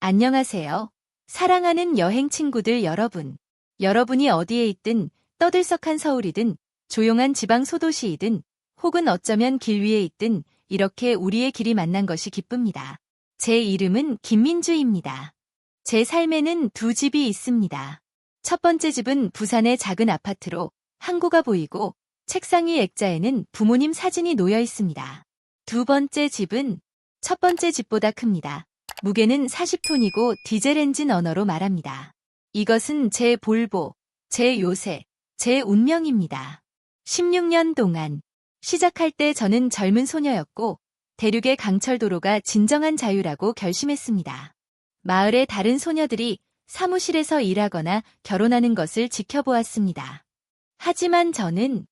안녕하세요. 사랑하는 여행 친구들 여러분. 여러분이 어디에 있든 떠들썩한 서울이든 조용한 지방 소도시이든 혹은 어쩌면 길 위에 있든 이렇게 우리의 길이 만난 것이 기쁩니다. 제 이름은 김민주입니다. 제 삶에는 두 집이 있습니다. 첫 번째 집은 부산의 작은 아파트로 항구가 보이고 책상 위 액자에는 부모님 사진이 놓여 있습니다. 두 번째 집은 첫 번째 집보다 큽니다. 무게는 40톤이고 디젤 엔진 언어로 말합니다. 이것은 제 볼보, 제 요새, 제 운명입니다. 16년 동안 시작할 때 저는 젊은 소녀였고 대륙의 강철도로가 진정한 자유라고 결심했습니다. 마을의 다른 소녀들이 사무실에서 일하거나 결혼하는 것을 지켜보았습니다. 하지만 저는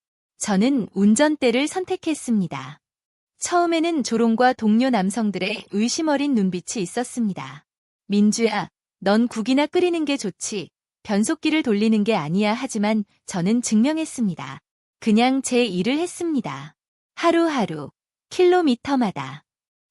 운전대를 선택했습니다. 처음에는 조롱과 동료 남성들의 의심 어린 눈빛이 있었습니다. 민주야, 넌 국이나 끓이는 게 좋지. 변속기를 돌리는 게 아니야. 하지만 저는 증명했습니다. 그냥 제 일을 했습니다. 하루하루, 킬로미터마다.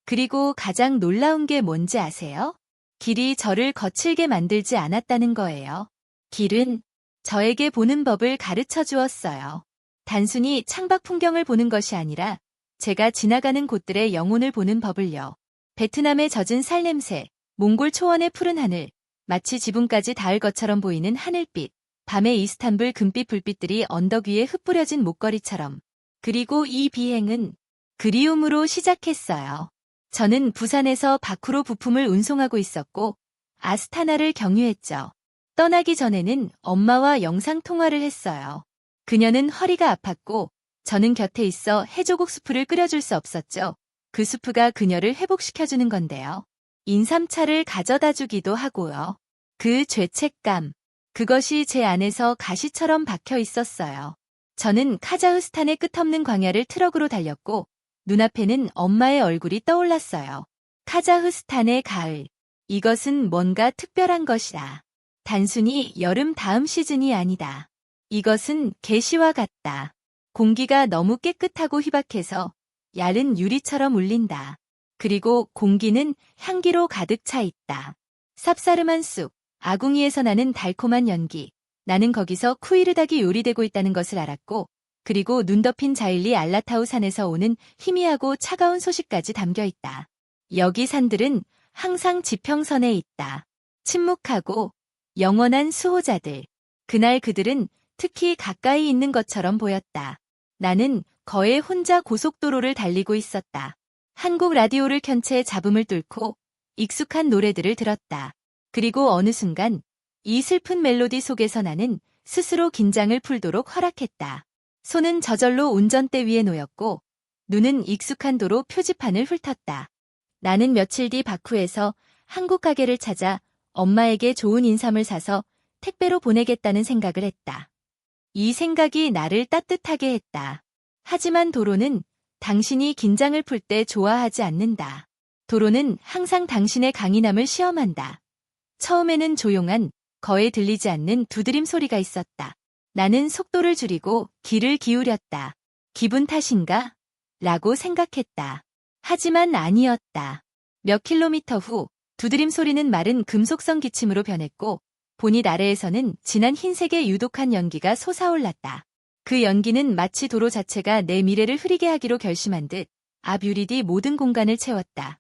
그리고 가장 놀라운 게 뭔지 아세요? 길이 저를 거칠게 만들지 않았다는 거예요. 길은 저에게 보는 법을 가르쳐 주었어요. 단순히 창밖 풍경을 보는 것이 아니라 제가 지나가는 곳들의 영혼을 보는 법을요. 베트남의 젖은 살냄새, 몽골 초원의 푸른 하늘, 마치 지붕까지 닿을 것처럼 보이는 하늘빛, 밤의 이스탄불 금빛 불빛들이 언덕 위에 흩뿌려진 목걸이처럼. 그리고 이 비행은 그리움으로 시작했어요. 저는 부산에서 바쿠로 부품을 운송하고 있었고 아스타나를 경유했죠. 떠나기 전에는 엄마와 영상통화를 했어요. 그녀는 허리가 아팠고 저는 곁에 있어 해조국 수프를 끓여줄 수 없었죠. 그 수프가 그녀를 회복시켜주는 건데요. 인삼차를 가져다 주기도 하고요. 그 죄책감, 그것이 제 안에서 가시처럼 박혀 있었어요. 저는 카자흐스탄의 끝없는 광야를 트럭으로 달렸고 눈앞에는 엄마의 얼굴이 떠올랐어요. 카자흐스탄의 가을. 이것은 뭔가 특별한 것이다. 단순히 여름 다음 시즌이 아니다. 이것은 계시와 같다. 공기가 너무 깨끗하고 희박해서 얇은 유리처럼 울린다. 그리고 공기는 향기로 가득 차 있다. 쌉싸름한 쑥, 아궁이에서 나는 달콤한 연기. 나는 거기서 쿠이르닭이 요리되고 있다는 것을 알았고, 그리고 눈 덮인 자일리 알라타우 산에서 오는 희미하고 차가운 소식까지 담겨 있다. 여기 산들은 항상 지평선에 있다. 침묵하고 영원한 수호자들. 그날 그들은 특히 가까이 있는 것처럼 보였다. 나는 거의 혼자 고속도로를 달리고 있었다. 한국 라디오를 켠 채 잡음을 뚫고 익숙한 노래들을 들었다. 그리고 어느 순간 이 슬픈 멜로디 속에서 나는 스스로 긴장을 풀도록 허락했다. 손은 저절로 운전대 위에 놓였고 눈은 익숙한 도로 표지판을 훑었다. 나는 며칠 뒤 바쿠에서 한국 가게를 찾아 엄마에게 좋은 인삼을 사서 택배로 보내겠다는 생각을 했다. 이 생각이 나를 따뜻하게 했다. 하지만 도로는 당신이 긴장을 풀 때 좋아하지 않는다. 도로는 항상 당신의 강인함을 시험한다. 처음에는 조용한, 거의 들리지 않는 두드림 소리가 있었다. 나는 속도를 줄이고 귀를 기울였다. 기분 탓인가? 라고 생각했다. 하지만 아니었다. 몇 킬로미터 후 두드림 소리는 마른 금속성 기침으로 변했고 보닛 아래에서는 진한 흰색의 유독한 연기가 솟아올랐다. 그 연기는 마치 도로 자체가 내 미래를 흐리게 하기로 결심한 듯 앞 유리디 모든 공간을 채웠다.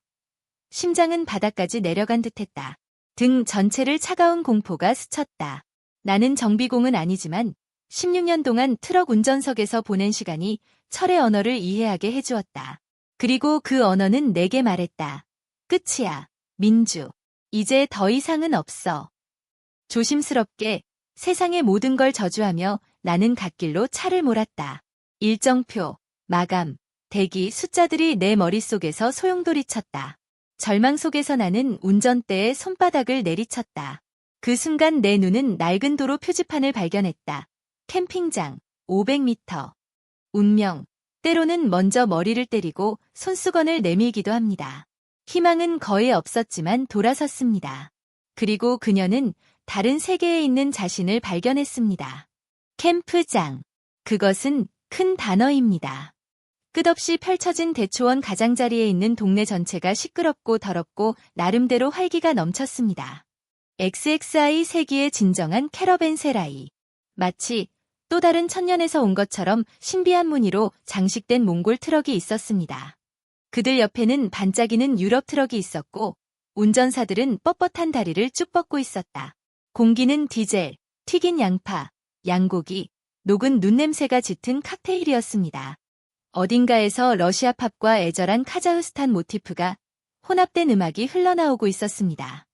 심장은 바닥까지 내려간 듯했다. 등 전체를 차가운 공포가 스쳤다. 나는 정비공은 아니지만 16년 동안 트럭 운전석에서 보낸 시간이 철의 언어를 이해하게 해주었다. 그리고 그 언어는 내게 말했다. 끝이야, 민주. 이제 더 이상은 없어. 조심스럽게 세상의 모든 걸 저주하며 나는 갓길로 차를 몰았다. 일정표, 마감, 대기, 숫자들이 내 머릿속에서 소용돌이쳤다. 절망 속에서 나는 운전대에 손바닥을 내리쳤다. 그 순간 내 눈은 낡은 도로 표지판을 발견했다. 캠핑장, 500m. 운명, 때로는 먼저 머리를 때리고 손수건을 내밀기도 합니다. 희망은 거의 없었지만 돌아섰습니다. 그리고 그녀는 다른 세계에 있는 자신을 발견했습니다. 캠프장. 그것은 큰 단어입니다. 끝없이 펼쳐진 대초원 가장자리에 있는 동네 전체가 시끄럽고 더럽고 나름대로 활기가 넘쳤습니다. XXI 세기의 진정한 캐러밴세라이. 마치 또 다른 천년에서 온 것처럼 신비한 무늬로 장식된 몽골 트럭이 있었습니다. 그들 옆에는 반짝이는 유럽 트럭이 있었고 운전사들은 뻣뻣한 다리를 쭉 뻗고 있었다. 공기는 디젤, 튀긴 양파, 양고기, 녹은 눈냄새가 짙은 칵테일이었습니다. 어딘가에서 러시아 팝과 애절한 카자흐스탄 모티프가 혼합된 음악이 흘러나오고 있었습니다.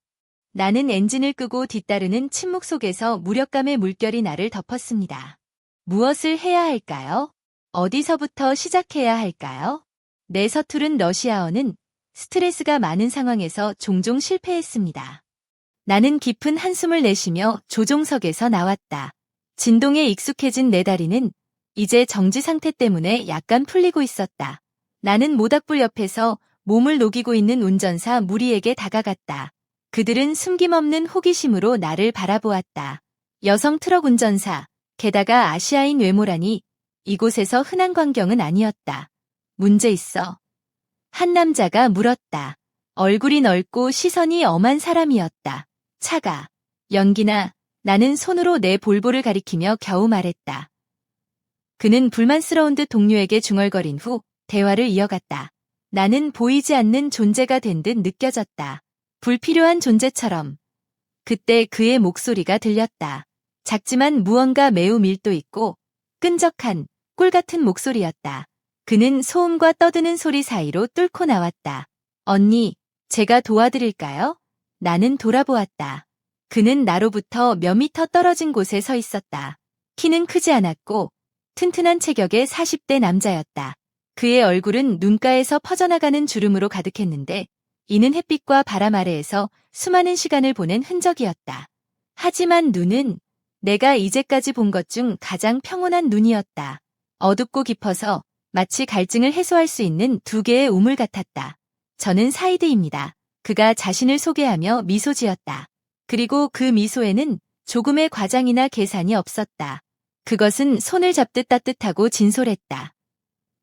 나는 엔진을 끄고 뒤따르는 침묵 속에서 무력감의 물결이 나를 덮었습니다. 무엇을 해야 할까요? 어디서부터 시작해야 할까요? 내 서투른 러시아어는 스트레스가 많은 상황에서 종종 실패했습니다. 나는 깊은 한숨을 내쉬며 조종석에서 나왔다. 진동에 익숙해진 내 다리는 이제 정지 상태 때문에 약간 풀리고 있었다. 나는 모닥불 옆에서 몸을 녹이고 있는 운전사 무리에게 다가갔다. 그들은 숨김없는 호기심으로 나를 바라보았다. 여성 트럭 운전사, 게다가 아시아인 외모라니 이곳에서 흔한 광경은 아니었다. 문제 있어? 한 남자가 물었다. 얼굴이 넓고 시선이 엄한 사람이었다. 차가, 연기나. 나는 손으로 내 볼볼을 가리키며 겨우 말했다. 그는 불만스러운 듯 동료에게 중얼거린 후 대화를 이어갔다. 나는 보이지 않는 존재가 된 듯 느껴졌다. 불필요한 존재처럼. 그때 그의 목소리가 들렸다. 작지만 무언가 매우 밀도 있고 끈적한 꿀 같은 목소리였다. 그는 소음과 떠드는 소리 사이로 뚫고 나왔다. 언니, 제가 도와드릴까요? 나는 돌아보았다. 그는 나로부터 몇 미터 떨어진 곳에 서 있었다. 키는 크지 않았고 튼튼한 체격의 40대 남자였다. 그의 얼굴은 눈가에서 퍼져나가는 주름으로 가득했는데 이는 햇빛과 바람 아래에서 수많은 시간을 보낸 흔적이었다. 하지만 눈은 내가 이제까지 본 것 중 가장 평온한 눈이었다. 어둡고 깊어서 마치 갈증을 해소할 수 있는 두 개의 우물 같았다. 저는 사이드입니다. 그가 자신을 소개하며 미소 지었다. 그리고 그 미소에는 조금의 과장이나 계산이 없었다. 그것은 손을 잡듯 따뜻하고 진솔했다.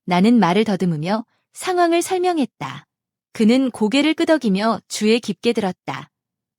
나는 말을 더듬으며 상황을 설명했다. 그는 고개를 끄덕이며 주에 깊게 들었다.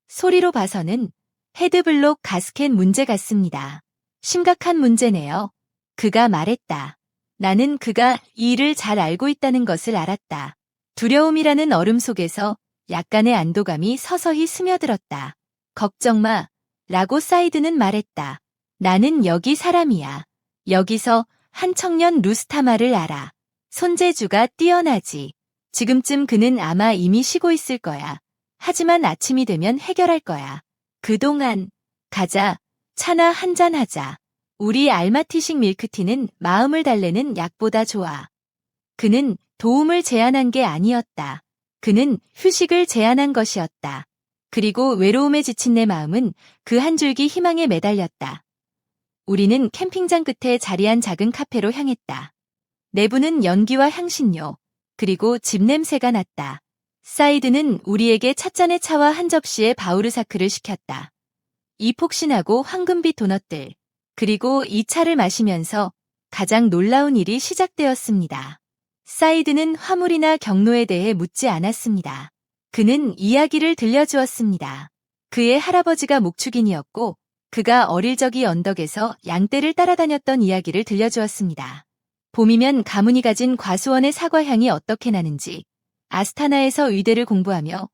소리로 봐서는 헤드블록 가스켓 문제 같습니다. 심각한 문제네요. 그가 말했다. 나는 그가 이 일을 잘 알고 있다는 것을 알았다. 두려움이라는 얼음 속에서 약간의 안도감이 서서히 스며들었다. 걱정 마, 라고 사이드는 말했다. 나는 여기 사람이야. 여기서 한 청년 루스타마를 알아. 손재주가 뛰어나지. 지금쯤 그는 아마 이미 쉬고 있을 거야. 하지만 아침이 되면 해결할 거야. 그동안 가자. 차나 한잔 하자. 우리 알마티식 밀크티는 마음을 달래는 약보다 좋아. 그는 도움을 제안한 게 아니었다. 그는 휴식을 제안한 것이었다. 그리고 외로움에 지친 내 마음은 그 한 줄기 희망에 매달렸다. 우리는 캠핑장 끝에 자리한 작은 카페로 향했다. 내부는 연기와 향신료, 그리고 집 냄새가 났다. 사이드는 우리에게 찻잔의 차와 한 접시의 바우르사크를 시켰다. 이 폭신하고 황금빛 도넛들, 그리고 이 차를 마시면서 가장 놀라운 일이 시작되었습니다. 사이드는 화물이나 경로에 대해 묻지 않았습니다. 그는 이야기를 들려주었습니다. 그의 할아버지가 목축인이었고 그가 어릴 적이 언덕에서 양떼를 따라다녔던 이야기를 들려주었습니다. 봄이면 가문이 가진 과수원의 사과향이 어떻게 나는지, 아스타나에서 의대를 공부하며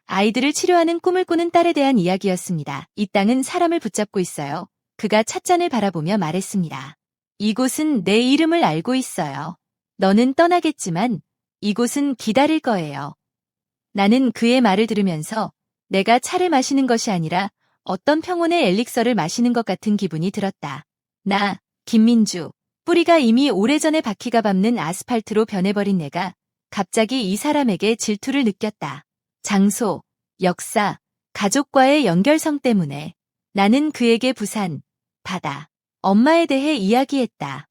아이들을 치료하는 꿈을 꾸는 딸에 대한 이야기였습니다. 이 땅은 사람을 붙잡고 있어요. 그가 찻잔을 바라보며 말했습니다. 이곳은 내 이름을 알고 있어요. 너는 떠나겠지만 이곳은 기다릴 거예요. 나는 그의 말을 들으면서 내가 차를 마시는 것이 아니라 어떤 평온의 엘릭서를 마시는 것 같은 기분이 들었다. 나, 김민주, 뿌리가 이미 오래전에 바퀴가 밟는 아스팔트로 변해버린 내가 갑자기 이 사람에게 질투를 느꼈다. 장소, 역사, 가족과의 연결성 때문에 나는 그에게 부산, 바다, 엄마에 대해 이야기했다.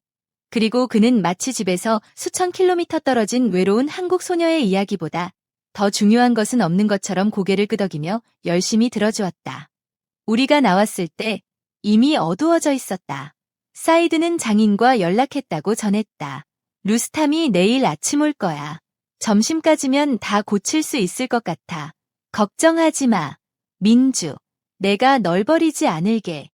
그리고 그는 마치 집에서 수천 킬로미터 떨어진 외로운 한국 소녀의 이야기보다 더 중요한 것은 없는 것처럼 고개를 끄덕이며 열심히 들어주었다. 우리가 나왔을 때 이미 어두워져 있었다. 사이드는 장인과 연락했다고 전했다. 루스탐이 내일 아침 올 거야. 점심까지면 다 고칠 수 있을 것 같아. 걱정하지 마. 민주, 내가 널 버리지 않을게.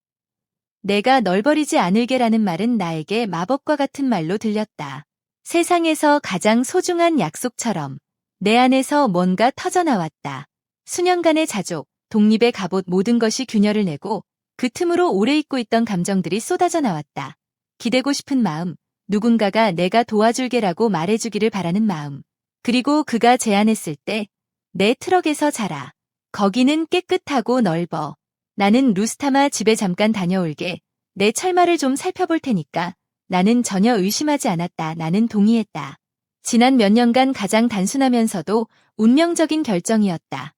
내가 널 버리지 않을게라는 말은 나에게 마법과 같은 말로 들렸다. 세상에서 가장 소중한 약속처럼 내 안에서 뭔가 터져나왔다. 수년간의 자족, 독립의 갑옷 모든 것이 균열을 내고 그 틈으로 오래 잊고 있던 감정들이 쏟아져 나왔다. 기대고 싶은 마음, 누군가가 내가 도와줄게라고 말해주기를 바라는 마음. 그리고 그가 제안했을 때 내 트럭에서 자라. 거기는 깨끗하고 넓어. 나는 루스타마 집에 잠깐 다녀올게. 내 철마를 좀 살펴볼 테니까. 나는 전혀 의심하지 않았다. 나는 동의했다. 지난 몇 년간 가장 단순하면서도 운명적인 결정이었다.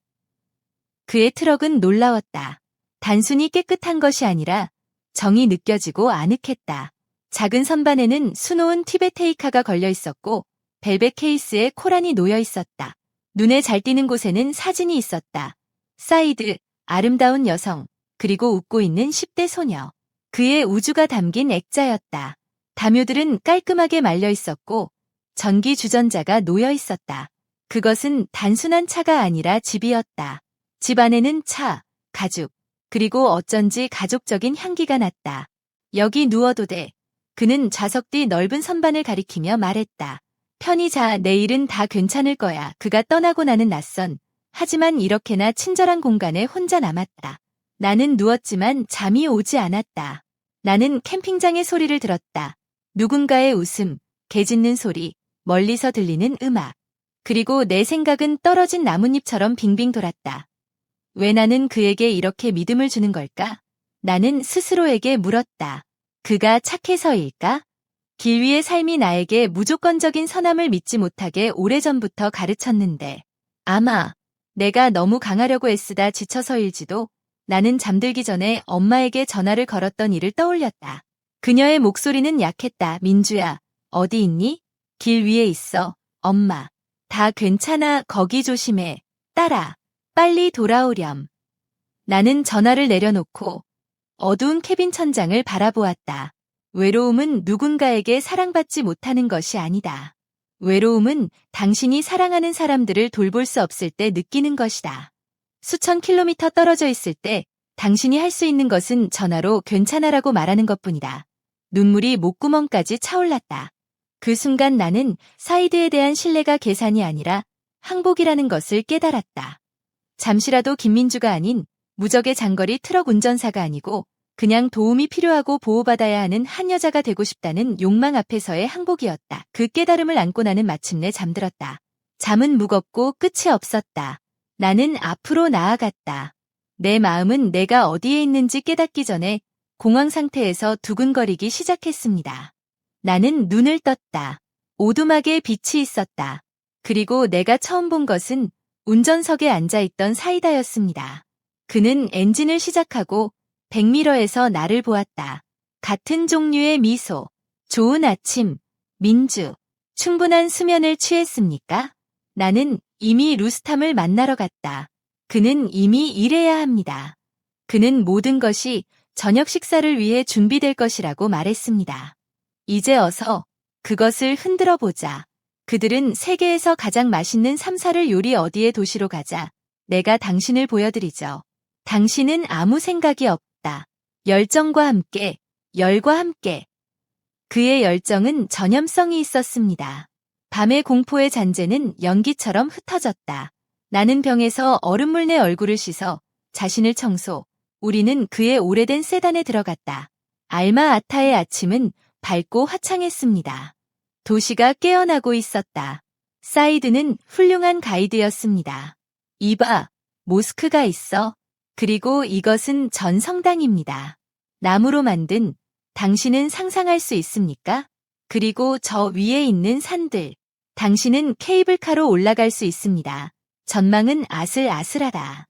그의 트럭은 놀라웠다. 단순히 깨끗한 것이 아니라 정이 느껴지고 아늑했다. 작은 선반에는 수놓은 티베테이카가 걸려 있었고 벨벳 케이스에 코란이 놓여 있었다. 눈에 잘 띄는 곳에는 사진이 있었다. 사이드, 아름다운 여성, 그리고 웃고 있는 10대 소녀. 그의 우주가 담긴 액자였다. 담요들은 깔끔하게 말려 있었고 전기 주전자가 놓여 있었다. 그것은 단순한 차가 아니라 집이었다. 집 안에는 차, 가죽, 그리고 어쩐지 가족적인 향기가 났다. 여기 누워도 돼. 그는 좌석 뒤 넓은 선반을 가리키며 말했다. 편히 자, 내일은 다 괜찮을 거야. 그가 떠나고 나는 낯선, 하지만 이렇게나 친절한 공간에 혼자 남았다. 나는 누웠지만 잠이 오지 않았다. 나는 캠핑장의 소리를 들었다. 누군가의 웃음, 개 짖는 소리, 멀리서 들리는 음악. 그리고 내 생각은 떨어진 나뭇잎처럼 빙빙 돌았다. 왜 나는 그에게 이렇게 믿음을 주는 걸까? 나는 스스로에게 물었다. 그가 착해서일까? 길 위의 삶이 나에게 무조건적인 선함을 믿지 못하게 오래전부터 가르쳤는데 아마 내가 너무 강하려고 애쓰다 지쳐서일지도. 나는 잠들기 전에 엄마에게 전화를 걸었던 일을 떠올렸다. 그녀의 목소리는 약했다. 민주야, 어디 있니? 길 위에 있어. 엄마. 다 괜찮아. 거기 조심해. 딸아, 빨리 돌아오렴. 나는 전화를 내려놓고 어두운 캐빈 천장을 바라보았다. 외로움은 누군가에게 사랑받지 못하는 것이 아니다. 외로움은 당신이 사랑하는 사람들을 돌볼 수 없을 때 느끼는 것이다. 수천 킬로미터 떨어져 있을 때 당신이 할 수 있는 것은 전화로 괜찮아라고 말하는 것뿐이다. 눈물이 목구멍까지 차올랐다. 그 순간 나는 사이드에 대한 신뢰가 계산이 아니라 항복이라는 것을 깨달았다. 잠시라도 김민주가 아닌 무적의 장거리 트럭 운전사가 아니고 그냥 도움이 필요하고 보호받아야 하는 한 여자가 되고 싶다는 욕망 앞에서의 항복이었다. 그 깨달음을 안고 나는 마침내 잠들었다. 잠은 무겁고 끝이 없었다. 나는 앞으로 나아갔다. 내 마음은 내가 어디에 있는지 깨닫기 전에 공황 상태에서 두근거리기 시작했습니다. 나는 눈을 떴다. 오두막에 빛이 있었다. 그리고 내가 처음 본 것은 운전석에 앉아있던 사이다였습니다. 그는 엔진을 시작하고 백미러에서 나를 보았다. 같은 종류의 미소. 좋은 아침, 민주. 충분한 수면을 취했습니까? 나는 이미 루스탐을 만나러 갔다. 그는 이미 일해야 합니다. 그는 모든 것이 저녁 식사를 위해 준비될 것이라고 말했습니다. 이제 어서 그것을 흔들어 보자. 그들은 세계에서 가장 맛있는 3~4를 요리 어디에 도시로 가자. 내가 당신을 보여드리죠. 당신은 아무 생각이 없다. 열정과 함께, 열과 함께. 그의 열정은 전염성이 있었습니다. 밤의 공포의 잔재는 연기처럼 흩어졌다. 나는 병에서 얼음물 내 얼굴을 씻어 자신을 청소. 우리는 그의 오래된 세단에 들어갔다. 알마 아타의 아침은 밝고 화창했습니다. 도시가 깨어나고 있었다. 사이드는 훌륭한 가이드였습니다. 이봐, 모스크가 있어. 그리고 이것은 전 성당입니다. 나무로 만든, 당신은 상상할 수 있습니까? 그리고 저 위에 있는 산들. 당신은 케이블카로 올라갈 수 있습니다. 전망은 아슬아슬하다.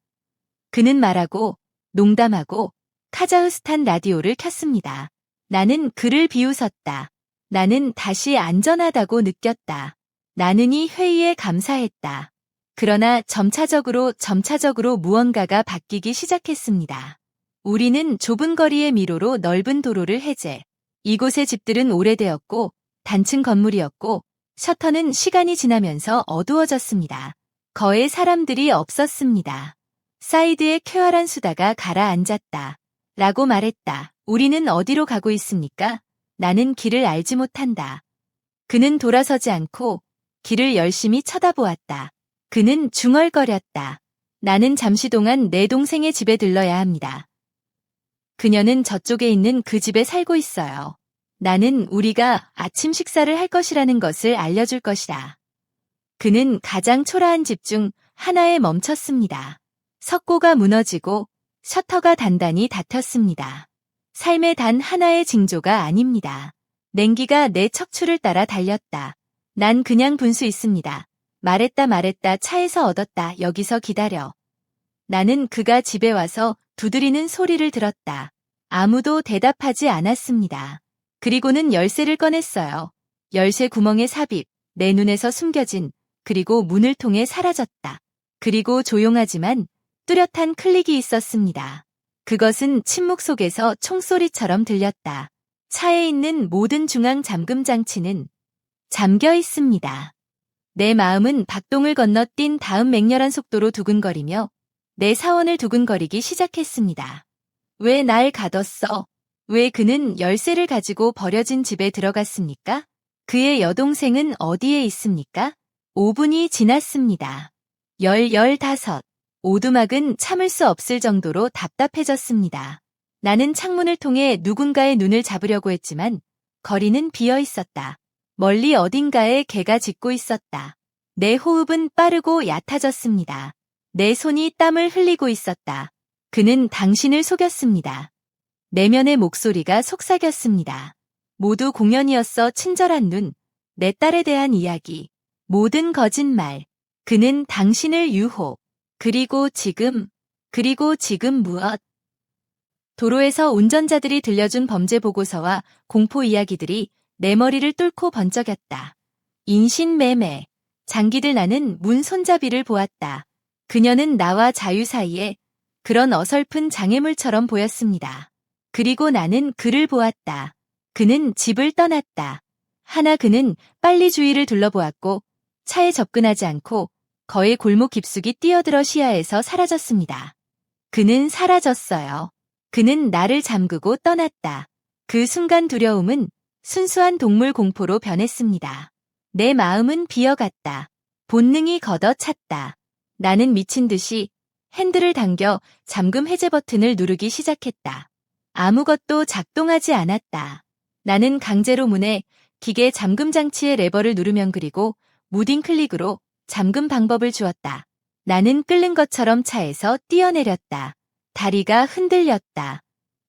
그는 말하고 농담하고 카자흐스탄 라디오를 켰습니다. 나는 그를 비웃었다. 나는 다시 안전하다고 느꼈다. 나는 이 회의에 감사했다. 그러나 점차적으로 무언가가 바뀌기 시작했습니다. 우리는 좁은 거리의 미로로 넓은 도로를 해제. 이곳의 집들은 오래되었고 단층 건물이었고 셔터는 시간이 지나면서 어두워졌습니다. 거에 사람들이 없었습니다. 사이드에 쾌활한 수다가 가라앉았다. 라고 말했다. 우리는 어디로 가고 있습니까? 나는 길을 알지 못한다. 그는 돌아서지 않고 길을 열심히 쳐다보았다. 그는 중얼거렸다. 나는 잠시 동안 내 동생의 집에 들러야 합니다. 그녀는 저쪽에 있는 그 집에 살고 있어요. 나는 우리가 아침 식사를 할 것이라는 것을 알려줄 것이다. 그는 가장 초라한 집 중 하나에 멈췄습니다. 석고가 무너지고 셔터가 단단히 닫혔습니다. 삶의 단 하나의 징조가 아닙니다. 냉기가 내 척추를 따라 달렸다. 난 그냥 분수 있습니다. 말했다 차에서 얻었다. 여기서 기다려. 나는 그가 집에 와서 두드리는 소리를 들었다. 아무도 대답하지 않았습니다. 그리고는 열쇠를 꺼냈어요. 열쇠 구멍에 삽입, 내 눈에서 숨겨진, 그리고 문을 통해 사라졌다. 그리고 조용하지만 뚜렷한 클릭이 있었습니다. 그것은 침묵 속에서 총소리처럼 들렸다. 차에 있는 모든 중앙 잠금 장치는 잠겨 있습니다. 내 마음은 박동을 건너 뛴 다음 맹렬한 속도로 두근거리며 내 사원을 두근거리기 시작했습니다. 왜 날 가뒀어? 왜 그는 열쇠를 가지고 버려진 집에 들어갔습니까? 그의 여동생은 어디에 있습니까? 5분이 지났습니다. 15. 오두막은 참을 수 없을 정도로 답답해졌습니다. 나는 창문을 통해 누군가의 눈을 잡으려고 했지만 거리는 비어 있었다. 멀리 어딘가에 개가 짖고 있었다. 내 호흡은 빠르고 얕아졌습니다. 내 손이 땀을 흘리고 있었다. 그는 당신을 속였습니다. 내면의 목소리가 속삭였습니다. 모두 공연이었어. 친절한 눈, 내 딸에 대한 이야기, 모든 거짓말. 그는 당신을 유혹. 그리고 지금 무엇? 도로에서 운전자들이 들려준 범죄 보고서와 공포 이야기들이 내 머리를 뚫고 번쩍였다. 인신매매. 장기들. 나는 문 손잡이를 보았다. 그녀는 나와 자유 사이에 그런 어설픈 장애물처럼 보였습니다. 그리고 나는 그를 보았다. 그는 집을 떠났다. 그는 빨리 주위를 둘러보았고 차에 접근하지 않고 거의 골목 깊숙이 뛰어들어 시야에서 사라졌습니다. 그는 사라졌어요. 그는 나를 잠그고 떠났다. 그 순간 두려움은 순수한 동물 공포로 변했습니다. 내 마음은 비어갔다. 본능이 걷어찼다. 나는 미친 듯이 핸들을 당겨 잠금 해제 버튼을 누르기 시작했다. 아무것도 작동하지 않았다. 나는 강제로 문에 기계 잠금 장치의 레버를 누르면 그리고 무딘 클릭으로 잠금 방법을 주었다. 나는 끓는 것처럼 차에서 뛰어내렸다. 다리가 흔들렸다.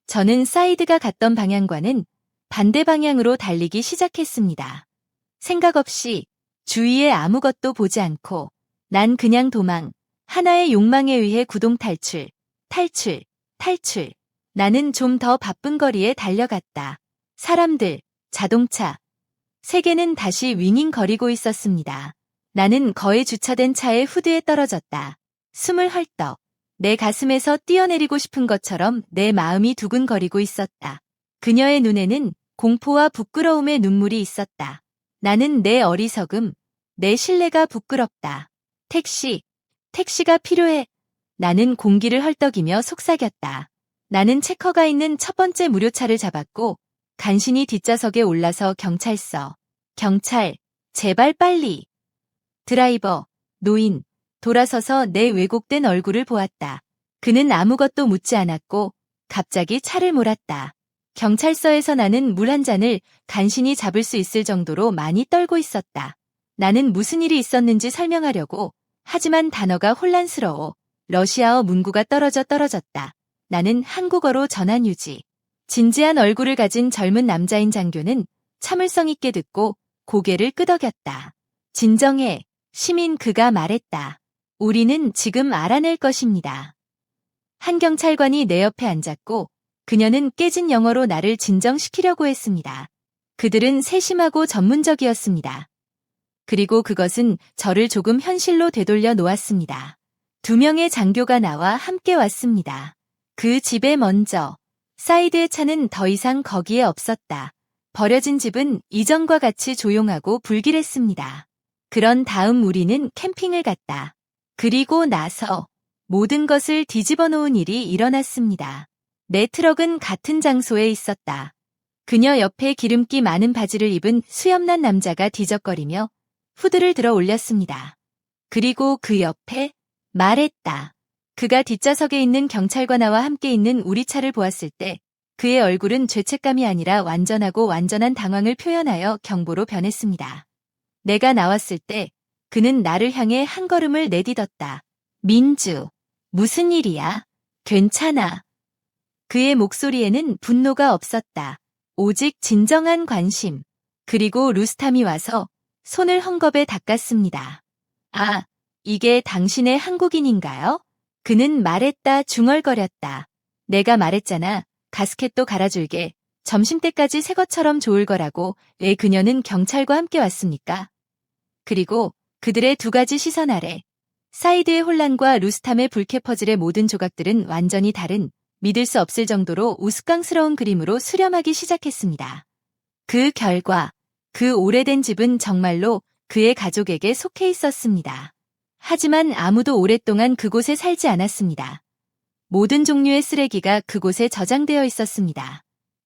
저는 사이드가 갔던 방향과는 반대 방향으로 달리기 시작했습니다. 생각 없이 주위에 아무것도 보지 않고 난 그냥 도망, 하나의 욕망에 의해 구동 탈출. 나는 좀 더 바쁜 거리에 달려갔다. 사람들, 자동차. 세계는 다시 윙윙거리고 있었습니다. 나는 거의 주차된 차의 후드에 떨어졌다. 숨을 헐떡. 내 가슴에서 뛰어내리고 싶은 것처럼 내 마음이 두근거리고 있었다. 그녀의 눈에는 공포와 부끄러움의 눈물이 있었다. 나는 내 어리석음, 내 신뢰가 부끄럽다. 택시가 필요해. 나는 공기를 헐떡이며 속삭였다. 나는 체커가 있는 첫 번째 무료차를 잡았고 간신히 뒷좌석에 올라서 경찰, 제발 빨리. 드라이버, 노인, 돌아서서 내 왜곡된 얼굴을 보았다. 그는 아무것도 묻지 않았고 갑자기 차를 몰았다. 경찰서에서 나는 물 한 잔을 간신히 잡을 수 있을 정도로 많이 떨고 있었다. 나는 무슨 일이 있었는지 설명하려고 하지만 단어가 혼란스러워. 러시아어 문구가 떨어졌다. 나는 한국어로 전환 유지. 진지한 얼굴을 가진 젊은 남자인 장교는 참을성 있게 듣고 고개를 끄덕였다. 진정해, 시민. 그가 말했다. 우리는 지금 알아낼 것입니다. 한 경찰관이 내 옆에 앉았고 그녀는 깨진 영어로 나를 진정시키려고 했습니다. 그들은 세심하고 전문적이었습니다. 그리고 그것은 저를 조금 현실로 되돌려 놓았습니다. 2명의 장교가 나와 함께 왔습니다. 그 집에 먼저. 사이드의 차는 더 이상 거기에 없었다. 버려진 집은 이전과 같이 조용하고 불길했습니다. 그런 다음 우리는 캠핑을 갔다. 그리고 나서 모든 것을 뒤집어 놓은 일이 일어났습니다. 내 트럭은 같은 장소에 있었다. 그녀 옆에 기름기 많은 바지를 입은 수염난 남자가 뒤적거리며 후드를 들어 올렸습니다. 그리고 그 옆에 말했다. 그가 뒷좌석에 있는 경찰관아와 함께 있는 우리 차를 보았을 때 그의 얼굴은 죄책감이 아니라 완전한 당황을 표현하여 경보로 변했습니다. 내가 나왔을 때 그는 나를 향해 한 걸음을 내딛었다. 민주, 무슨 일이야? 괜찮아. 그의 목소리에는 분노가 없었다. 오직 진정한 관심. 그리고 루스탐이 와서 손을 헝겊에 닦았습니다. 아, 이게 당신의 한국인인가요? 그는 말했다 중얼거렸다. 내가 말했잖아. 가스켓도 갈아줄게. 점심때까지 새 것처럼 좋을 거라고. 왜 그녀는 경찰과 함께 왔습니까? 그리고 그들의 두 가지 시선 아래 사이드의 혼란과 루스탐의 불쾌 퍼즐의 모든 조각들은 완전히 다른 믿을 수 없을 정도로 우스꽝스러운 그림으로 수렴하기 시작했습니다. 그 결과 그 오래된 집은 정말로 그의 가족에게 속해 있었습니다. 하지만 아무도 오랫동안 그곳에 살지 않았습니다. 모든 종류의 쓰레기가 그곳에 저장되어 있었습니다.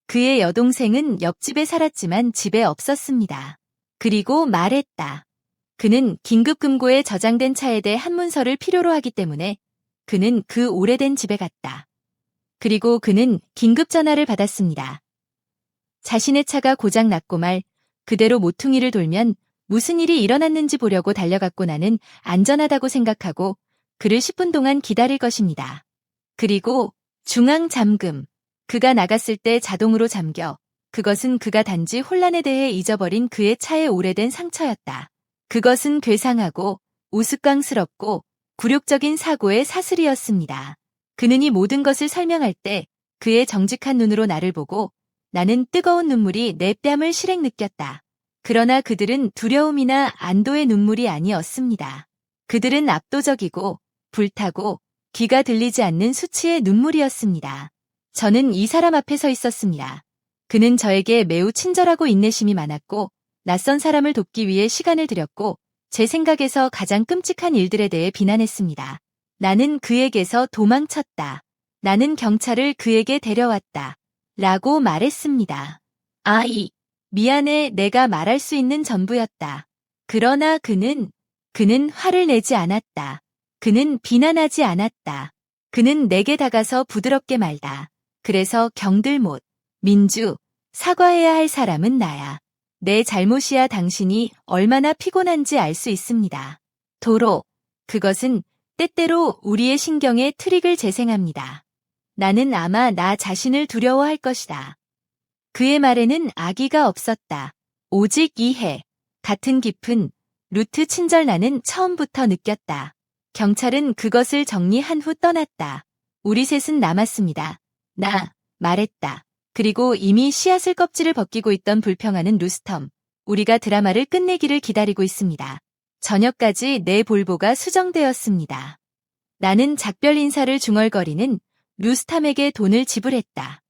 그의 여동생은 옆집에 살았지만 집에 없었습니다. 그리고 말했다. 그는 긴급금고에 저장된 차에 대해 한 문서를 필요로 하기 때문에 그는 그 오래된 집에 갔다. 그리고 그는 긴급 전화를 받았습니다. 자신의 차가 고장 났고 말 그대로 모퉁이를 돌면 무슨 일이 일어났는지 보려고 달려갔고 나는 안전하다고 생각하고 그를 10분 동안 기다릴 것입니다. 그리고 중앙 잠금. 그가 나갔을 때 자동으로 잠겨. 그것은 그가 단지 혼란에 대해 잊어버린 그의 차의 오래된 상처였다. 그것은 괴상하고 우스꽝스럽고 굴욕적인 사고의 사슬이었습니다. 그는 이 모든 것을 설명할 때 그의 정직한 눈으로 나를 보고 나는 뜨거운 눈물이 내 뺨을 실행 느꼈다. 그러나 그들은 두려움이나 안도의 눈물이 아니었습니다. 그들은 압도적이고 불타고 귀가 들리지 않는 수치의 눈물이었습니다. 저는 이 사람 앞에 서 있었습니다. 그는 저에게 매우 친절하고 인내심이 많았고 낯선 사람을 돕기 위해 시간을 들였고 제 생각에서 가장 끔찍한 일들에 대해 비난했습니다. 나는 그에게서 도망쳤다. 나는 경찰을 그에게 데려왔다. 라고 말했습니다. 아이, 미안해. 내가 말할 수 있는 전부였다. 그러나 그는 화를 내지 않았다. 그는 비난하지 않았다. 그는 내게 다가서 부드럽게 말다. 그래서 경들못. 민주, 사과해야 할 사람은 나야. 내 잘못이야. 당신이 얼마나 피곤한지 알 수 있습니다. 도로. 그것은 때때로 우리의 신경에 트릭을 재생합니다. 나는 아마 나 자신을 두려워할 것이다. 그의 말에는 악의가 없었다. 오직 이해. 같은 깊은 루트 친절 나는 처음부터 느꼈다. 경찰은 그것을 정리한 후 떠났다. 우리 셋은 남았습니다. 나, 말했다. 그리고 이미 씨앗을 껍질을 벗기고 있던 불평하는 루스텀. 우리가 드라마를 끝내기를 기다리고 있습니다. 저녁까지 내 볼보가 수정되었습니다. 나는 작별 인사를 중얼거리는 루스탐에게 돈을 지불했다.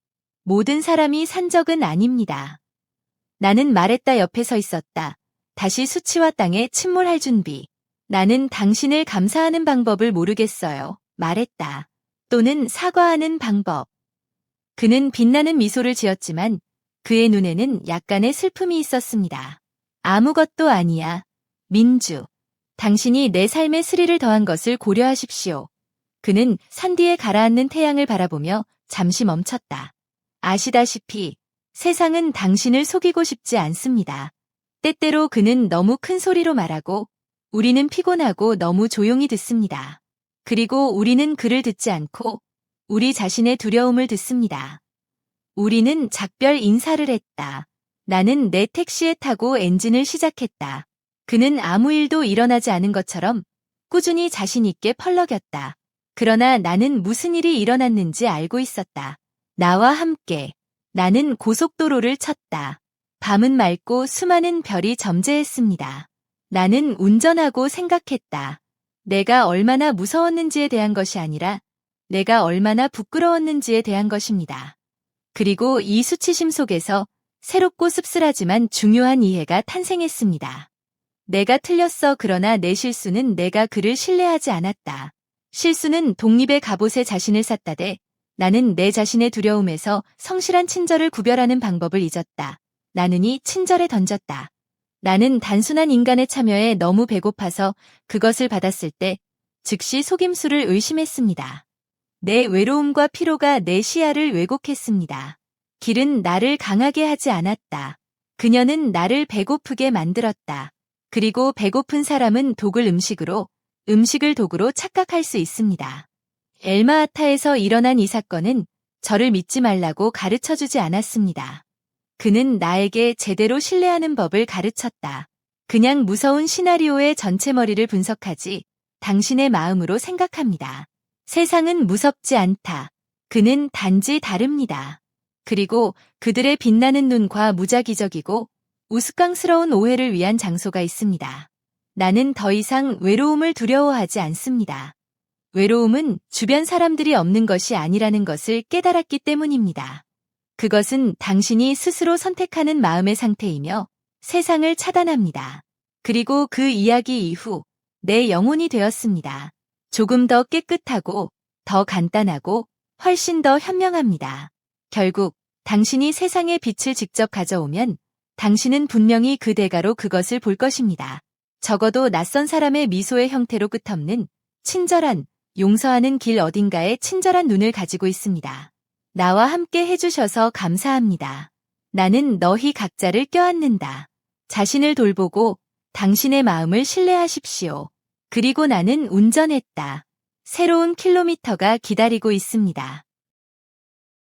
모든 사람이 산 적은 아닙니다. 나는 말했다. 옆에 서 있었다. 다시 수치와 땅에 침몰할 준비. 나는 당신을 감사하는 방법을 모르겠어요. 말했다. 또는 사과하는 방법. 그는 빛나는 미소를 지었지만 그의 눈에는 약간의 슬픔이 있었습니다. 아무것도 아니야. 민주. 당신이 내 삶에 스릴을 더한 것을 고려하십시오. 그는 산 뒤에 가라앉는 태양을 바라보며 잠시 멈췄다. 아시다시피 세상은 당신을 속이고 싶지 않습니다. 때때로 그는 너무 큰 소리로 말하고 우리는 피곤하고 너무 조용히 듣습니다. 그리고 우리는 그를 듣지 않고 우리 자신의 두려움을 듣습니다. 우리는 작별 인사를 했다. 나는 내 택시에 타고 엔진을 시작했다. 그는 아무 일도 일어나지 않은 것처럼 꾸준히 자신 있게 펄럭였다. 그러나 나는 무슨 일이 일어났는지 알고 있었다. 나와 함께 나는 고속도로를 쳤다. 밤은 맑고 수많은 별이 점재했습니다. 나는 운전하고 생각했다. 내가 얼마나 무서웠는지에 대한 것이 아니라 내가 얼마나 부끄러웠는지에 대한 것입니다. 그리고 이 수치심 속에서 새롭고 씁쓸하지만 중요한 이해가 탄생했습니다. 내가 틀렸어. 그러나 내 실수는 내가 그를 신뢰하지 않았다. 실수는 독립의 갑옷에 자신을 쌌다대 나는 내 자신의 두려움에서 성실한 친절을 구별하는 방법을 잊었다. 나는이 친절에 던졌다. 나는 단순한 인간의 참여에 너무 배고파서 그것을 받았을 때 즉시 속임수를 의심했습니다. 내 외로움과 피로가 내 시야를 왜곡했습니다. 길은 나를 강하게 하지 않았다. 그녀는 나를 배고프게 만들었다. 그리고 배고픈 사람은 독을 음식으로, 음식을 독으로 착각할 수 있습니다. 엘마아타에서 일어난 이 사건은 저를 믿지 말라고 가르쳐주지 않았습니다. 그는 나에게 제대로 신뢰하는 법을 가르쳤다. 그냥 무서운 시나리오의 전체 머리를 분석하지 당신의 마음으로 생각합니다. 세상은 무섭지 않다. 그는 단지 다릅니다. 그리고 그들의 빛나는 눈과 무작위적이고 우스꽝스러운 오해를 위한 장소가 있습니다. 나는 더 이상 외로움을 두려워하지 않습니다. 외로움은 주변 사람들이 없는 것이 아니라는 것을 깨달았기 때문입니다. 그것은 당신이 스스로 선택하는 마음의 상태이며 세상을 차단합니다. 그리고 그 이야기 이후 내 영혼이 되었습니다. 조금 더 깨끗하고 더 간단하고 훨씬 더 현명합니다. 결국 당신이 세상에 빛을 직접 가져오면 당신은 분명히 그 대가로 그것을 볼 것입니다. 적어도 낯선 사람의 미소의 형태로 끝없는 친절한, 용서하는 길 어딘가에 친절한 눈을 가지고 있습니다. 나와 함께 해주셔서 감사합니다. 나는 너희 각자를 껴안는다. 자신을 돌보고 당신의 마음을 신뢰하십시오. 그리고 나는 운전했다. 새로운 킬로미터가 기다리고 있습니다.